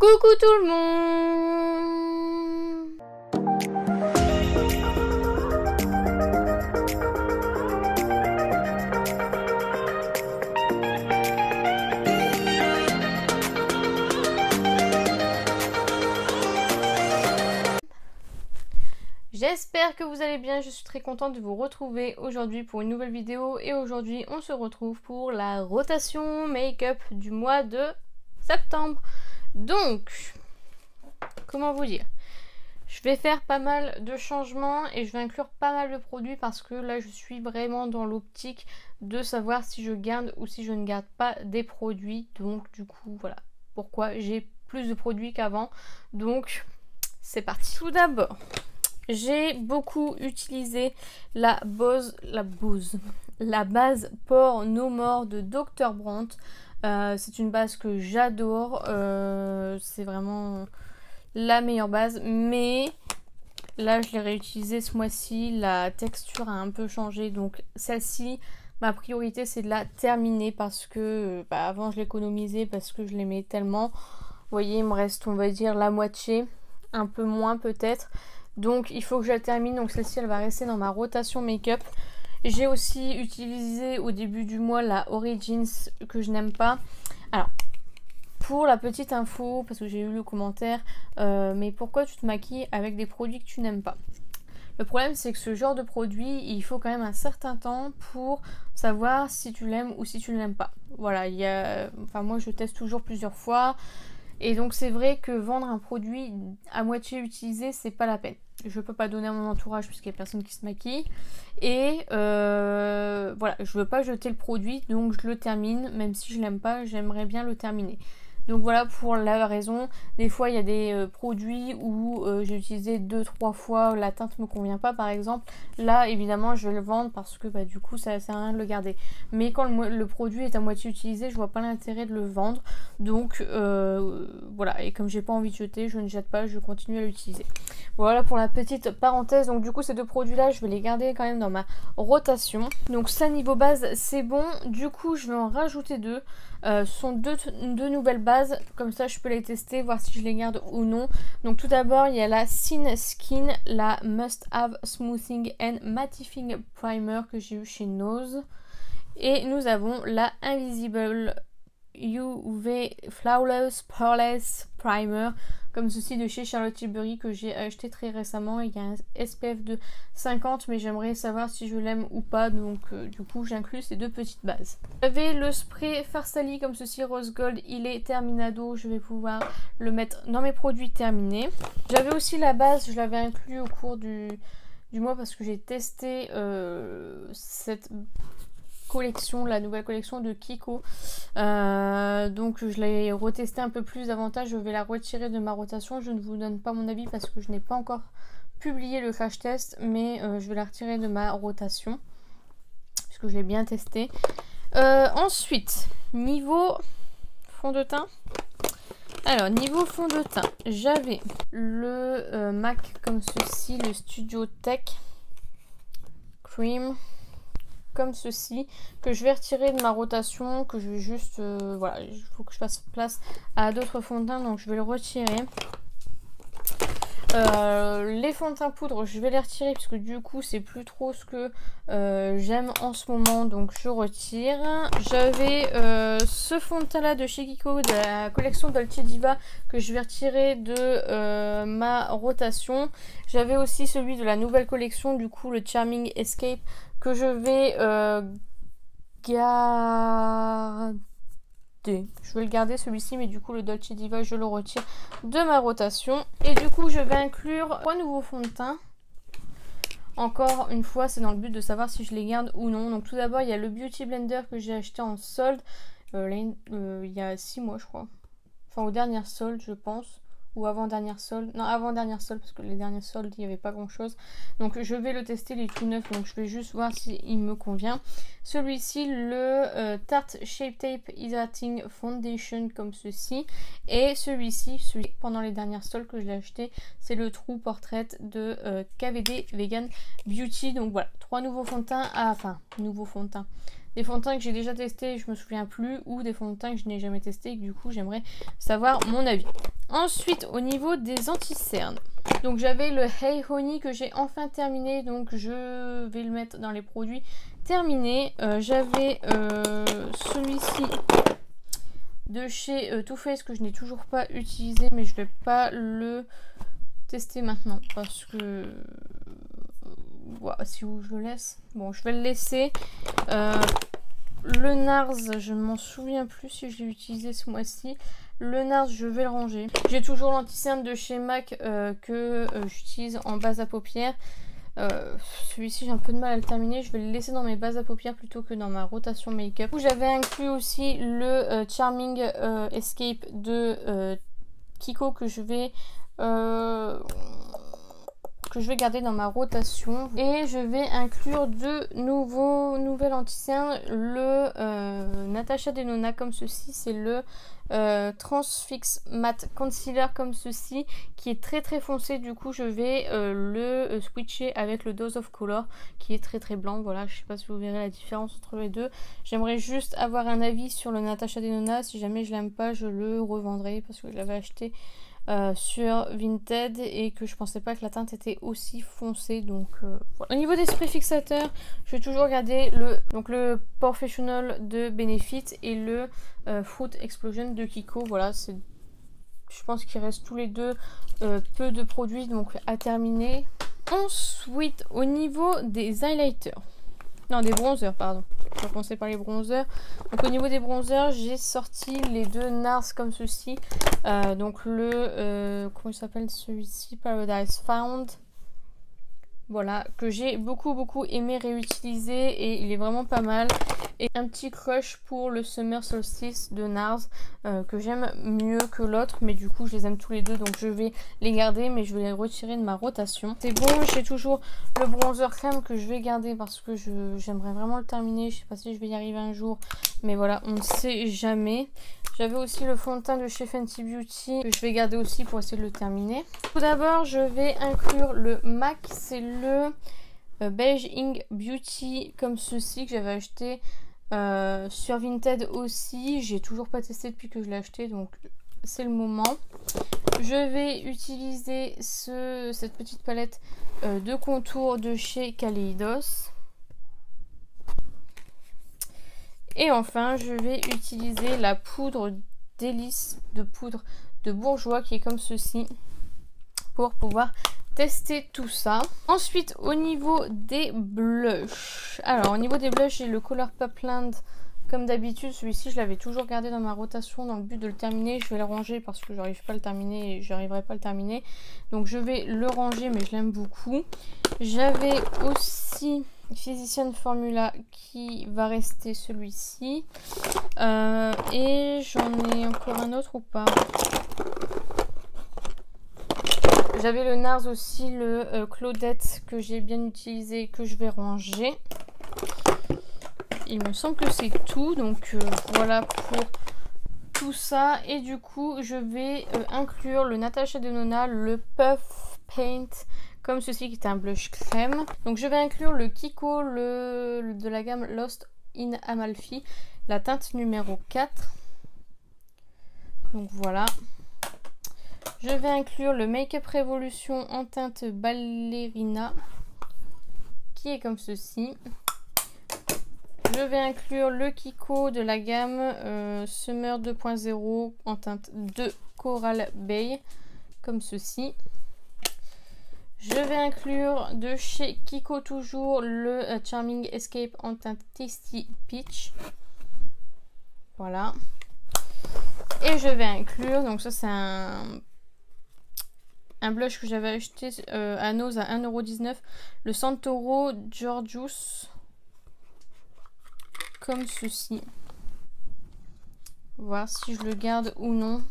Coucou tout le monde! J'espère que vous allez bien, je suis très contente de vous retrouver aujourd'hui pour une nouvelle vidéo et aujourd'hui on se retrouve pour la rotation make-up du mois de septembre. Donc, comment vous dire, je vais faire pas mal de changements et je vais inclure pas mal de produits parce que là je suis vraiment dans l'optique de savoir si je garde ou si je ne garde pas des produits. Donc du coup voilà pourquoi j'ai plus de produits qu'avant. Donc c'est parti. Tout d'abord, j'ai beaucoup utilisé la base Pore No More de Dr. Brandt. C'est une base que j'adore, c'est vraiment la meilleure base, mais là je l'ai réutilisée ce mois-ci, la texture a un peu changé, donc celle-ci, ma priorité c'est de la terminer parce que avant je l'économisais parce que je l'aimais tellement. Vous voyez, il me reste on va dire la moitié, un peu moins peut-être, donc il faut que je la termine. Donc celle-ci elle va rester dans ma rotation make-up. J'ai aussi utilisé au début du mois la Origins que je n'aime pas. Alors, pour la petite info, parce que j'ai eu le commentaire, mais pourquoi tu te maquilles avec des produits que tu n'aimes pas? Le problème c'est que ce genre de produit, il faut quand même un certain temps pour savoir si tu l'aimes ou si tu ne l'aimes pas. Voilà, moi je teste toujours plusieurs fois. Et donc c'est vrai que vendre un produit à moitié utilisé, c'est pas la peine. Je peux pas donner à mon entourage puisqu'il y a personne qui se maquille. Et voilà, je veux pas jeter le produit, donc je le termine. Même si je l'aime pas, j'aimerais bien le terminer. Donc voilà pour la raison. Des fois il y a des produits où j'ai utilisé 2-3 fois, la teinte me convient pas par exemple. Là évidemment je vais le vendre parce que du coup ça sert à rien de le garder. Mais quand le produit est à moitié utilisé, je vois pas l'intérêt de le vendre. Donc voilà, et comme j'ai pas envie de jeter, je ne jette pas, je continue à l'utiliser. Voilà pour la petite parenthèse. Donc du coup ces deux produits là je vais les garder quand même dans ma rotation. Donc ça niveau base c'est bon. Du coup je vais en rajouter deux. Ce sont deux nouvelles bases, comme ça je peux les tester, voir si je les garde ou non. Donc tout d'abord il y a la Sin Skin, la Must Have Smoothing and Mattifying Primer que j'ai eu chez Nose. Et nous avons la Invisible UV Flawless Poreless Primer, comme ceci de chez Charlotte Tilbury que j'ai acheté très récemment. Il y a un SPF de 50 mais j'aimerais savoir si je l'aime ou pas, donc du coup j'inclus ces deux petites bases. J'avais le spray Farsali comme ceci Rose Gold, il est terminado, je vais pouvoir le mettre dans mes produits terminés. J'avais aussi la base, je l'avais inclus au cours du mois parce que j'ai testé cette collection, la nouvelle collection de Kiko, donc je l'ai retesté un peu plus davantage. Je vais la retirer de ma rotation, je ne vous donne pas mon avis parce que je n'ai pas encore publié le crash test, mais je vais la retirer de ma rotation puisque je l'ai bien testé. Ensuite niveau fond de teint, alors niveau fond de teint j'avais le MAC comme ceci, le Studio Tech Cream comme ceci, que je vais retirer de ma rotation, que je vais juste voilà, il faut que je fasse place à d'autres fonds de teint, donc je vais le retirer. Les fonds de teint poudre je vais les retirer parce que du coup c'est plus trop ce que j'aime en ce moment, donc je retire. J'avais ce fond de teint là de chez Kiko de la collection Dolce Diva que je vais retirer de ma rotation. J'avais aussi celui de la nouvelle collection, du coup le Charming Escape, que je vais garder. Je vais le garder celui-ci, mais du coup le Dolce Diva je le retire de ma rotation. Et du coup je vais inclure 3 nouveaux fonds de teint. Encore une fois c'est dans le but de savoir si je les garde ou non. Donc tout d'abord il y a le Beauty Blender que j'ai acheté en solde il y a 6 mois je crois. Enfin aux dernières soldes je pense. Ou avant-dernière solde, non avant-dernière solde parce que les dernières soldes il n'y avait pas grand chose. Donc je vais le tester, il est tout neuf, donc je vais juste voir s'il me convient. Celui-ci, le Tarte Shape Tape Hydrating Foundation comme ceci. Et celui-ci, celui pendant les dernières soldes que je l'ai acheté, c'est le True Portrait de KVD Vegan Beauty. Donc voilà, 3 nouveaux fonds de teint, nouveaux fonds de teint. des fonds de teint que j'ai déjà testé et je me souviens plus, ou des fonds de teint que je n'ai jamais testé et que du coup j'aimerais savoir mon avis. Ensuite, au niveau des anti-cernes, donc j'avais le Hey Honey que j'ai enfin terminé, donc je vais le mettre dans les produits terminés. J'avais celui-ci de chez Too Faced que je n'ai toujours pas utilisé, mais je vais pas le tester maintenant parce que si où je le laisse, bon je vais le laisser. Le NARS, je ne m'en souviens plus si je l'ai utilisé ce mois-ci. Le NARS, je vais le ranger. J'ai toujours l'anti-cerne de chez MAC que j'utilise en base à paupières. Celui-ci, j'ai un peu de mal à le terminer. Je vais le laisser dans mes bases à paupières plutôt que dans ma rotation make-up. J'avais inclus aussi le Charming Escape de Kiko que je vais garder dans ma rotation, et je vais inclure de nouvelles anti-cernes, le Natasha Denona comme ceci, c'est le Transfix Matte Concealer comme ceci, qui est très très foncé. Du coup je vais le switcher avec le Dose of Color qui est très très blanc. Voilà, je sais pas si vous verrez la différence entre les deux. J'aimerais juste avoir un avis sur le Natasha Denona. Si jamais je l'aime pas, je le revendrai parce que je l'avais acheté sur Vinted et que je pensais pas que la teinte était aussi foncée, donc voilà. Au niveau des sprays fixateurs, je vais toujours garder le Professional de Benefit et le Fruit Explosion de Kiko. Voilà, je pense qu'il reste tous les deux peu de produits donc à terminer. Ensuite, au niveau des highlighters, non, des bronzers, pardon. Je vais commencer par les bronzers. Donc au niveau des bronzers, j'ai sorti les deux NARS comme ceci. Donc le comment il s'appelle celui-ci, Paradise Found. Voilà, que j'ai beaucoup aimé réutiliser et il est vraiment pas mal. Et un petit crush pour le Summer Solstice de NARS que j'aime mieux que l'autre, mais du coup je les aime tous les deux, donc je vais les garder, mais je vais les retirer de ma rotation. C'est bon, j'ai toujours le bronzer crème que je vais garder parce que j'aimerais vraiment le terminer. Je sais pas si je vais y arriver un jour, mais voilà, on ne sait jamais. J'avais aussi le fond de teint de chez Fenty Beauty que je vais garder aussi pour essayer de le terminer. Tout d'abord, je vais inclure le MAC, c'est le Beige Ink Beauty comme ceci que j'avais acheté sur Vinted aussi. J'ai toujours pas testé depuis que je l'ai acheté, donc c'est le moment. Je vais utiliser cette petite palette de contour de chez Kaleidos. Et enfin, je vais utiliser la poudre délice de poudre de Bourjois qui est comme ceci pour pouvoir tester tout ça. Ensuite, au niveau des blushs. Alors, au niveau des blushs, j'ai le Colourpopland comme d'habitude. Celui-ci, je l'avais toujours gardé dans ma rotation dans le but de le terminer. Je vais le ranger parce que j'arrive pas à le terminer et j'arriverai pas à le terminer. Donc, je vais le ranger, mais je l'aime beaucoup. J'avais aussi Physician Formula qui va rester celui-ci. Et j'en ai encore un autre ou pas? J'avais le NARS aussi, le Claudette que j'ai bien utilisé, que je vais ranger. Il me semble que c'est tout, donc voilà pour tout ça. Et du coup, je vais inclure le Natasha Denona, le Puff Paint, comme ceci qui est un blush crème. Donc je vais inclure le Kiko de la gamme Lost in Amalfi, la teinte numéro 4. Donc voilà. Je vais inclure le Make Up Revolution en teinte Ballerina, qui est comme ceci. Je vais inclure le Kiko de la gamme Summer 2.0 en teinte de Coral Bay, comme ceci. Je vais inclure de chez Kiko toujours le Charming Escape en teinte Tasty Peach. Voilà. Et je vais inclure, donc ça c'est un blush que j'avais acheté à Nose à 1,19 €, le Santoro Gorgeous, comme ceci. Voir si je le garde ou non.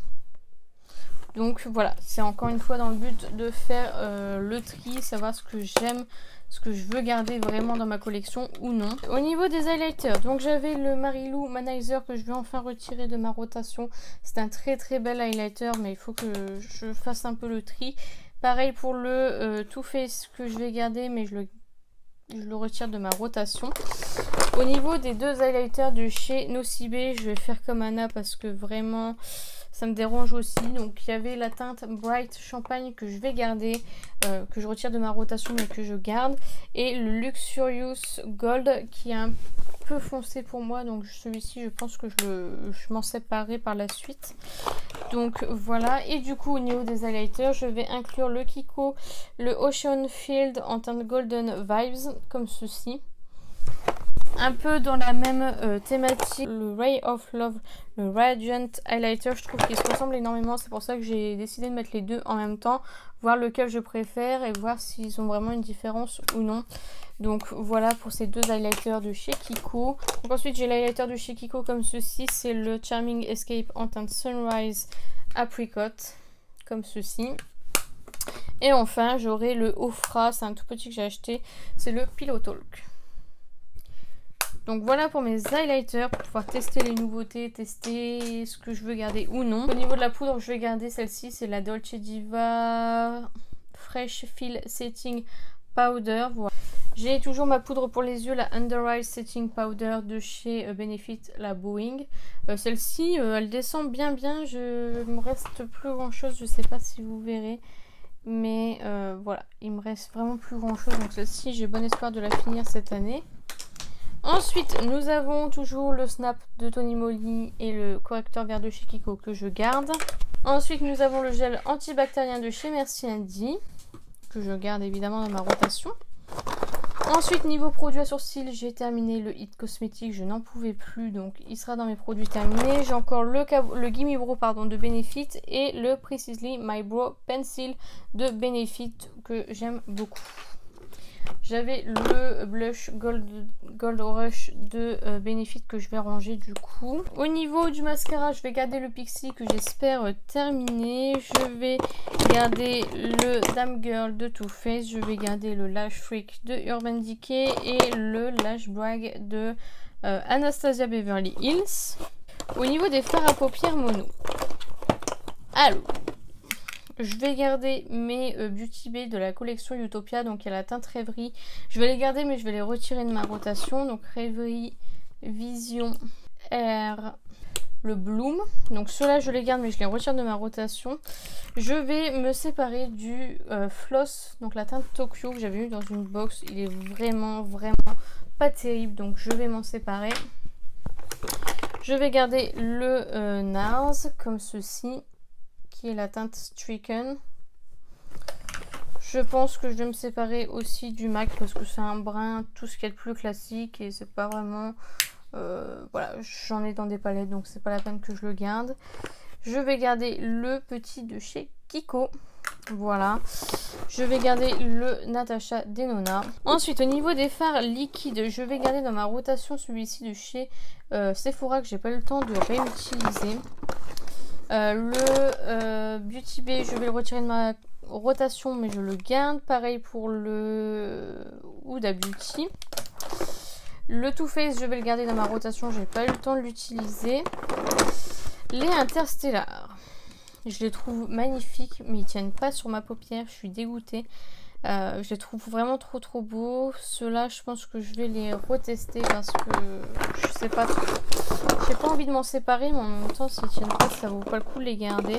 Donc voilà, c'est encore une fois dans le but de faire le tri, savoir ce que j'aime, ce que je veux garder vraiment dans ma collection ou non. Au niveau des highlighters, donc j'avais le Marilou Manizer que je vais enfin retirer de ma rotation. C'est un très bel highlighter, mais il faut que je fasse un peu le tri. Pareil pour le Too Faced que je vais garder, mais je le retire de ma rotation. Au niveau des deux highlighters de chez Nocibé, je vais faire comme Anna parce que vraiment ça me dérange aussi. Donc il y avait la teinte Bright Champagne que je vais garder, que je retire de ma rotation mais que je garde. Et le Luxurious Gold qui est un peu foncé pour moi. Donc celui-ci je pense que je m'en séparerai par la suite. Donc voilà, et du coup au niveau des highlighters, je vais inclure le Kiko, le Ocean Field en teinte Golden Vibes, comme ceci. Un peu dans la même thématique, le Ray of Love, le Radiant Highlighter, je trouve qu'ils se ressemblent énormément. C'est pour ça que j'ai décidé de mettre les deux en même temps, voir lequel je préfère et voir s'ils ont vraiment une différence ou non. Donc voilà pour ces deux highlighters de chez Kiko. Donc ensuite j'ai l'highlighter de chez Kiko comme ceci, c'est le Charming Escape en teinte Sunrise Apricot, comme ceci. Et enfin j'aurai le Ofra, c'est un tout petit que j'ai acheté, c'est le Pillow Talk. Donc voilà pour mes highlighters, pour pouvoir tester les nouveautés, tester ce que je veux garder ou non. Au niveau de la poudre, je vais garder celle-ci, c'est la Dolce Diva Fresh Fill Setting Powder. Voilà. J'ai toujours ma poudre pour les yeux, la Under Eye Setting Powder de chez Benefit, la Boeing. Celle-ci, elle descend bien. Il me reste plus grand chose, je sais pas si vous verrez. Mais voilà, il me reste vraiment plus grand chose. Donc celle-ci, j'ai bon espoir de la finir cette année. Ensuite, nous avons toujours le Snap de Tony Moly et le correcteur vert de chez Kiko que je garde. Ensuite, nous avons le gel antibactérien de chez Merci Andy, que je garde évidemment dans ma rotation. Ensuite, niveau produit à sourcils, j'ai terminé le Hit Cosmétique, je n'en pouvais plus, donc il sera dans mes produits terminés. J'ai encore le Gimme Brow de Benefit et le Precisely My Brow Pencil de Benefit que j'aime beaucoup. J'avais le blush Gold Rush de Benefit que je vais ranger du coup. Au niveau du mascara, je vais garder le Pixie que j'espère terminer. Je vais garder le Dame Girl de Too Faced. Je vais garder le Lash Freak de Urban Decay et le Lash Brag de Anastasia Beverly Hills. Au niveau des fards à paupières mono. Alors, je vais garder mes Beauty Bay de la collection Utopia, donc il y a la teinte Rêverie. Je vais les garder mais je vais les retirer de ma rotation. Donc Rêverie, Vision, Air, le Bloom. Donc ceux-là je les garde mais je les retire de ma rotation. Je vais me séparer du Floss, donc la teinte Tokyo que j'avais eu dans une box. Il est vraiment pas terrible, donc je vais m'en séparer. Je vais garder le NARS comme ceci, qui est la teinte Stricken. Je pense que je vais me séparer aussi du MAC parce que c'est un brun tout ce qui est le plus classique et c'est pas vraiment... voilà, j'en ai dans des palettes donc c'est pas la peine que je le garde. Je vais garder le petit de chez Kiko. Voilà. Je vais garder le Natasha Denona. Ensuite, au niveau des fards liquides, je vais garder dans ma rotation celui-ci de chez Sephora que j'ai pas eu le temps de réutiliser. Le Beauty Bay, je vais le retirer de ma rotation mais je le garde. Pareil pour le Huda Beauty. Le Too Faced, je vais le garder dans ma rotation, j'ai pas eu le temps de l'utiliser. Les Interstellar, je les trouve magnifiques mais ils tiennent pas sur ma paupière, je suis dégoûtée. Je les trouve vraiment trop beaux. Ceux-là, je pense que je vais les retester parce que je sais pas trop. J'ai pas envie de m'en séparer, mais en même temps, s'ils tiennent pas, ça vaut pas le coup de les garder.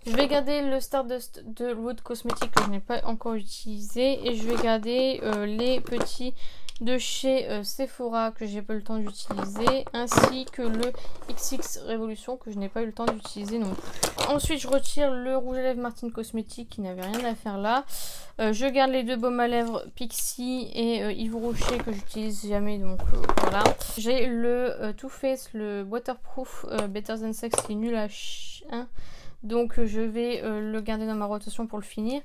Je vais garder le Stardust de Road Cosmetics que je n'ai pas encore utilisé. Et je vais garder les petits de chez Sephora que j'ai pas eu le temps d'utiliser. Ainsi que le XX Révolution que je n'ai pas eu le temps d'utiliser non plus. Ensuite, je retire le rouge à lèvres Martine Cosmetics qui n'avait rien à faire là. Je garde les deux baumes à lèvres Pixie et Yves Rocher que j'utilise jamais, donc voilà. J'ai le Too Faced, le Waterproof Better Than Sex qui est nul à chien. Donc je vais le garder dans ma rotation pour le finir.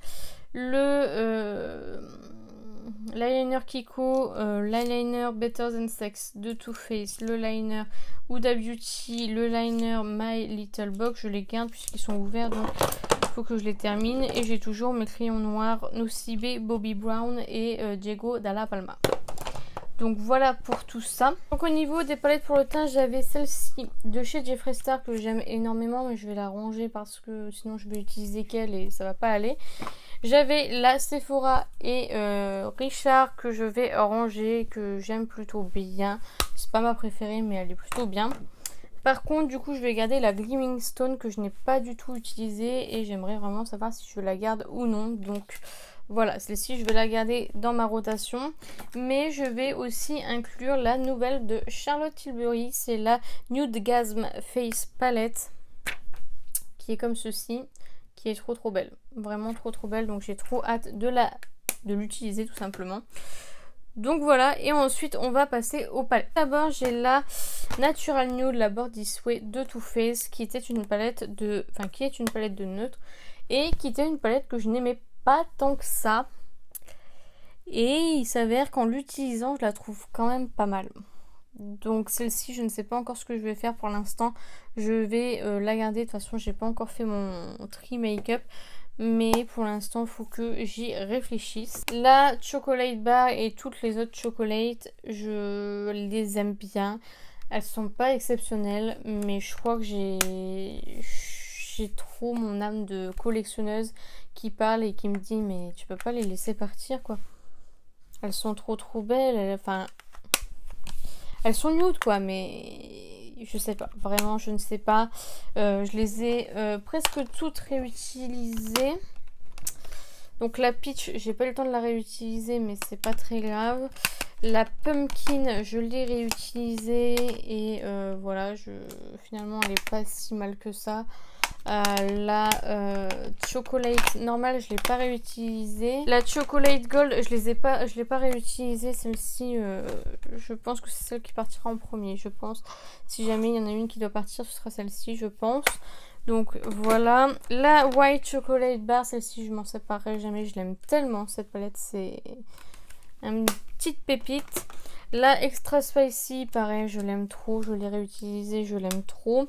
L'eyeliner Kiko, l'eyeliner Better Than Sex de Too Faced, le liner Huda Beauty, le liner My Little Box, je les garde puisqu'ils sont ouverts donc il faut que je les termine. Et j'ai toujours mes crayons noirs Nocibé, Bobbi Brown et Diego Dalla Palma. Donc voilà pour tout ça. Donc au niveau des palettes pour le teint, j'avais celle-ci de chez Jeffree Star que j'aime énormément mais je vais la ranger parce que sinon je vais utiliser qu'elle et ça va pas aller. J'avais la Sephora et Richard que je vais ranger, que j'aime plutôt bien. C'est pas ma préférée mais elle est plutôt bien. Par contre du coup je vais garder la Gleaming Stone que je n'ai pas du tout utilisée et j'aimerais vraiment savoir si je la garde ou non. Donc voilà, celle-ci je vais la garder dans ma rotation. Mais je vais aussi inclure la nouvelle de Charlotte Tilbury. C'est la Nude Gasm Face Palette qui est comme ceci, qui est trop belle, vraiment trop belle. Donc j'ai trop hâte de l'utiliser tout simplement. Donc voilà, et ensuite on va passer aux palettes. D'abord j'ai la Natural Nude, la Body Sway de Too Faced, qui était une palette de, qui est une palette de neutre et qui était une palette que je n'aimais pas tant que ça. Et il s'avère qu'en l'utilisant, je la trouve quand même pas mal. Donc celle-ci, je ne sais pas encore ce que je vais faire pour l'instant. Je vais la garder. De toute façon, j'ai pas encore fait mon tri make-up. Mais pour l'instant, il faut que j'y réfléchisse. La Chocolate Bar et toutes les autres chocolates, je les aime bien. Elles sont pas exceptionnelles, mais je crois que j'ai trop mon âme de collectionneuse qui parle et qui me dit mais tu peux pas les laisser partir quoi. Elles sont trop belles, elles sont nude quoi, mais je sais pas, vraiment je ne sais pas. Je les ai presque toutes réutilisées. Donc la Peach, j'ai pas eu le temps de la réutiliser mais c'est pas très grave. La Pumpkin, je l'ai réutilisée et voilà, finalement elle est pas si mal que ça. La Chocolate normale, je l'ai pas réutilisée. La Chocolate Gold, je l'ai pas réutilisée. Celle-ci, je pense que c'est celle qui partira en premier, je pense. Si jamais il y en a une qui doit partir, ce sera celle-ci, je pense. Donc voilà. La White Chocolate Bar, celle-ci, je m'en séparerai jamais. Je l'aime tellement cette palette, c'est une petite pépite. La Extra Spicy, pareil, je l'aime trop. Je l'ai réutilisée, je l'aime trop.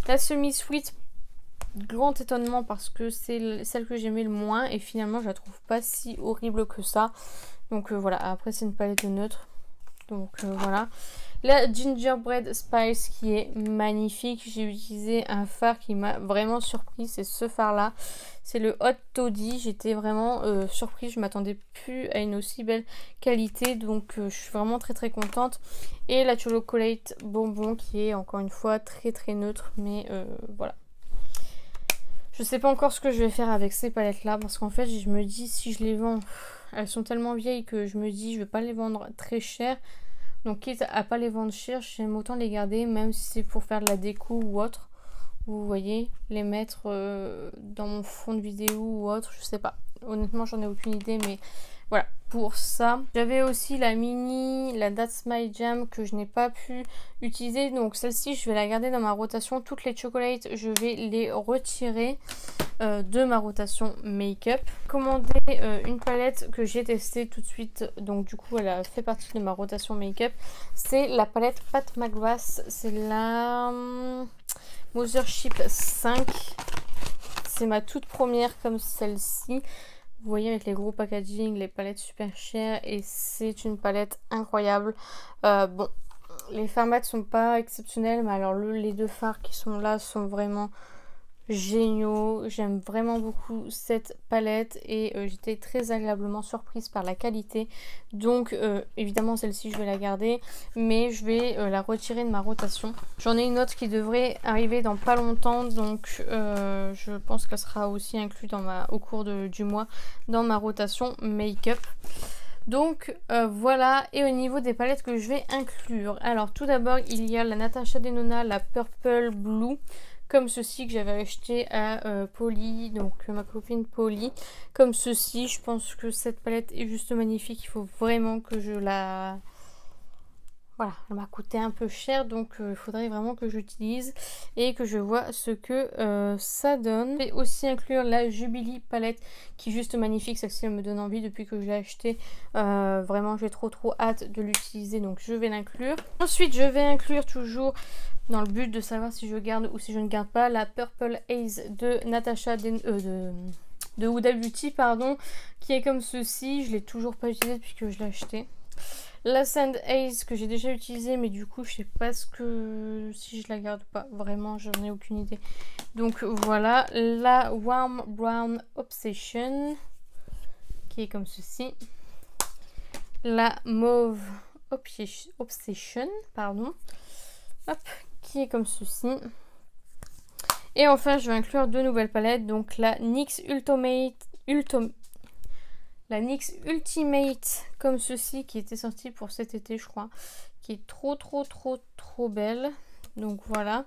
La Semi Sweet, grand étonnement parce que c'est celle que j'aimais le moins et finalement je la trouve pas si horrible que ça. Donc voilà, après c'est une palette neutre. Donc voilà. La Gingerbread Spice qui est magnifique. J'ai utilisé un fard qui m'a vraiment surpris, c'est ce fard là. C'est le Hot Toddy. J'étais vraiment surprise, je m'attendais plus à une aussi belle qualité. Donc je suis vraiment très contente. Et la Chocolate Bonbon qui est encore une fois très neutre. Mais voilà. Je sais pas encore ce que je vais faire avec ces palettes là parce qu'en fait je me dis si je les vends, elles sont tellement vieilles que je me dis je vais pas les vendre très cher. Donc quitte à pas les vendre cher, j'aime autant les garder même si c'est pour faire de la déco ou autre. Vous voyez, les mettre dans mon fond de vidéo ou autre, je sais pas. Honnêtement j'en ai aucune idée mais voilà pour ça. J'avais aussi la mini, la That's My Jam que je n'ai pas pu utiliser. Donc celle-ci je vais la garder dans ma rotation. Toutes les chocolates je vais les retirer de ma rotation make-up. Commandé une palette que j'ai testée tout de suite. Donc du coup elle a fait partie de ma rotation make-up. C'est la palette Pat McGrath. C'est la Mothership 5. C'est ma toute première comme celle-ci. Vous voyez avec les gros packaging, les palettes super chères et c'est une palette incroyable. Bon, les fards mat sont pas exceptionnels, mais alors les deux fards qui sont là sont vraiment géniaux. J'aime vraiment beaucoup cette palette et j'étais très agréablement surprise par la qualité. Donc évidemment celle-ci je vais la garder, mais je vais la retirer de ma rotation. J'en ai une autre qui devrait arriver dans pas longtemps, donc je pense qu'elle sera aussi inclue au cours du mois dans ma rotation make-up. Donc voilà, et au niveau des palettes que je vais inclure, alors tout d'abord il y a la Natasha Denona, la Purple Blue, comme ceci que j'avais acheté à Polly, donc ma copine Polly, comme ceci. Je pense que cette palette est juste magnifique, il faut vraiment que je la... Voilà, elle m'a coûté un peu cher, donc il faudrait vraiment que j'utilise et que je vois ce que ça donne. Je vais aussi inclure la Jubilee palette qui est juste magnifique, celle-ci elle me donne envie depuis que je l'ai achetée. Vraiment j'ai trop hâte de l'utiliser, donc je vais l'inclure. Ensuite je vais inclure toujours, dans le but de savoir si je garde ou si je ne garde pas, la Purple Haze de Natasha de Huda Beauty, pardon, qui est comme ceci. Je l'ai toujours pas utilisée depuis que je l'ai achetée. La Sand Haze que j'ai déjà utilisée, mais du coup je sais pas si je la garde ou pas, vraiment j'en ai aucune idée. Donc voilà, la Warm Brown Obsession, qui est comme ceci. La Mauve Obsession, pardon. Hop, qui est comme ceci. Et enfin, je vais inclure 2 nouvelles palettes. Donc la NYX Ultimate comme ceci, qui était sortie pour cet été, je crois. Qui est trop belle. Donc voilà.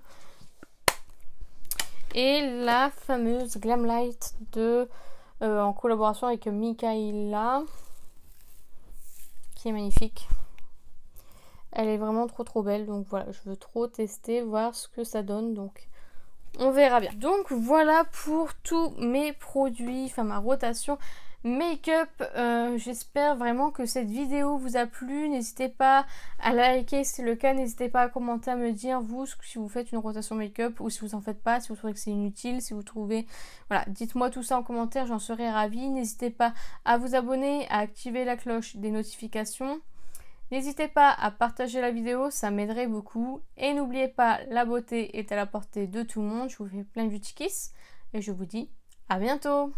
Et la fameuse Glamlight en collaboration avec Mikaela, qui est magnifique. Elle est vraiment trop belle, donc voilà, je veux trop tester, voir ce que ça donne, donc on verra bien. Donc voilà pour tous mes produits, enfin ma rotation make-up. J'espère vraiment que cette vidéo vous a plu. N'hésitez pas à liker si c'est le cas, n'hésitez pas à commenter, à me dire vous si vous faites une rotation make-up ou si vous en faites pas, si vous trouvez que c'est inutile, si vous trouvez... Voilà, dites-moi tout ça en commentaire, j'en serai ravie. N'hésitez pas à vous abonner, à activer la cloche des notifications. N'hésitez pas à partager la vidéo, ça m'aiderait beaucoup. Et n'oubliez pas, la beauté est à la portée de tout le monde. Je vous fais plein de beauty kiss et je vous dis à bientôt.